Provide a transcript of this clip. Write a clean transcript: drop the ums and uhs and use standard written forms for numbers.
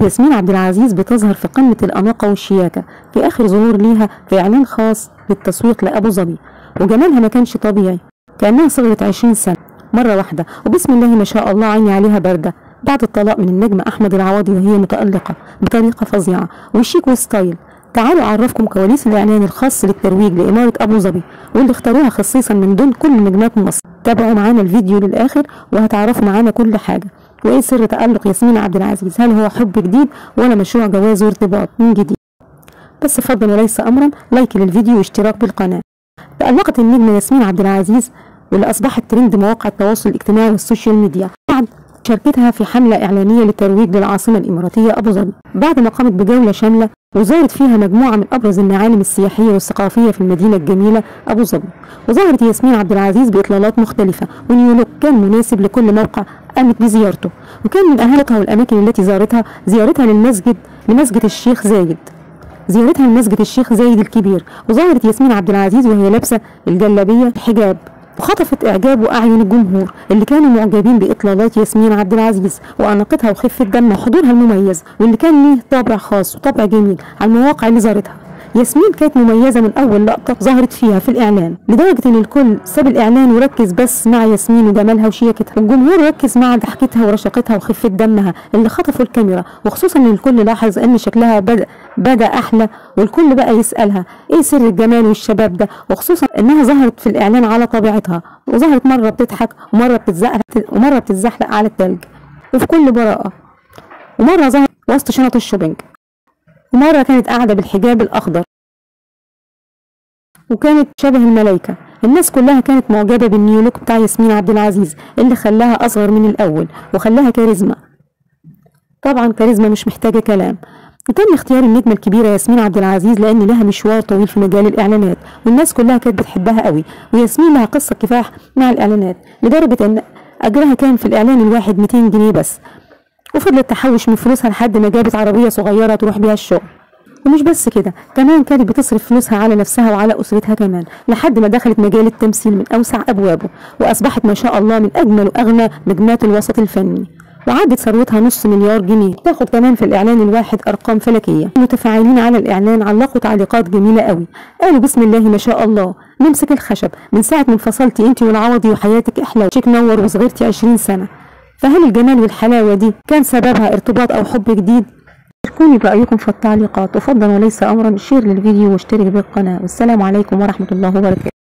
ياسمين عبد العزيز بتظهر في قمة الأناقة والشياكة في آخر ظهور ليها في إعلان خاص للتسويق لأبو ظبي، وجمالها ما كانش طبيعي، كأنها صغرت 20 سنة مرة واحدة، وبسم الله ما شاء الله عيني عليها باردة بعد الطلاق من النجم أحمد العوضي، وهي متألقة بطريقة فظيعة وشيك وستايل. تعالوا أعرفكم كواليس الإعلان الخاص للترويج لإمارة أبو ظبي واللي اختاروها خصيصا من دون كل نجمات مصر. تابعوا معانا الفيديو للآخر وهتعرفوا معانا كل حاجة، وإيه سر تألق ياسمين عبد العزيز، هل هو حب جديد ولا مشروع جواز وارتباط من جديد؟ بس فضلا وليس أمرا لايك للفيديو واشتراك بالقناة. تألقت النجمة ياسمين عبد العزيز واللي أصبحت ترند مواقع التواصل الاجتماعي والسوشيال ميديا بعد شاركتها في حملة إعلانية للترويج للعاصمة الإماراتية أبو ظبي، بعد ما قامت بجولة شاملة وزارت فيها مجموعة من أبرز المعالم السياحية والثقافية في المدينة الجميلة أبو ظبي. وظهرت ياسمين عبد العزيز بإطلالات مختلفة ونيو لوك كان مناسب لكل موقع قامت بزيارته، وكان من أهمها والأماكن التي زيارتها لمسجد الشيخ زايد، لمسجد الشيخ زايد الكبير. وظهرت ياسمين عبد العزيز وهي لابسة الجلابية الحجاب، وخطفت إعجاب وأعين الجمهور اللي كانوا معجبين بإطلالات ياسمين عبد العزيز وأناقتها وخفة دمها وحضورها المميز، واللي كان ليه طابع خاص وطابع جميل على المواقع اللي زارتها. ياسمين كانت مميزة من أول لقطة ظهرت فيها في الإعلان، لدرجة إن الكل ساب الإعلان وركز بس مع ياسمين وجمالها وشياكتها، والجمهور ركز مع ضحكتها ورشاقتها وخفة دمها اللي خطفوا الكاميرا، وخصوصا إن الكل لاحظ إن شكلها بدأ أحلى، والكل بقى يسألها إيه سر الجمال والشباب ده، وخصوصا إنها ظهرت في الإعلان على طبيعتها، وظهرت مرة بتضحك ومرة بتتزحلق على التلج وفي كل براءة، ومرة ظهرت وسط شنط الشوبينج، ومرة كانت قاعدة بالحجاب الأخضر وكانت شبه الملايكة. الناس كلها كانت معجبة بالنيو لوك بتاع ياسمين عبد العزيز اللي خلاها أصغر من الأول وخلاها كاريزما. طبعا كاريزما مش محتاجة كلام. وتم اختيار النجمة الكبيرة ياسمين عبد العزيز لأن لها مشوار طويل في مجال الإعلانات، والناس كلها كانت بتحبها قوي، وياسمين لها قصة كفاح مع الإعلانات لدرجة إن أجرها كان في الإعلان الواحد 200 جنيه بس، وفضلت تحوش من فلوسها لحد ما جابت عربية صغيرة تروح بيها الشغل. ومش بس كده، كمان كانت بتصرف فلوسها على نفسها وعلى أسرتها كمان، لحد ما دخلت مجال التمثيل من أوسع أبوابه، وأصبحت ما شاء الله من أجمل وأغنى نجمات الوسط الفني، وعدت ثروتها نص مليار جنيه. تاخد كمان في الإعلان الواحد أرقام فلكية. المتفاعلين على الإعلان علقوا تعليقات جميلة قوي، قالوا بسم الله ما شاء الله، نمسك الخشب من ساعة ما انفصلتي أنت والعوضي وحياتك أحلى وشيك نور وصغرتي 20 سنة. فهل الجمال والحلاوة دي كان سببها ارتباط أو حب جديد؟ شاركوني برأيكم في التعليقات، وفضلا وليس أمرا شير للفيديو واشترك بالقناة، والسلام عليكم ورحمة الله وبركاته.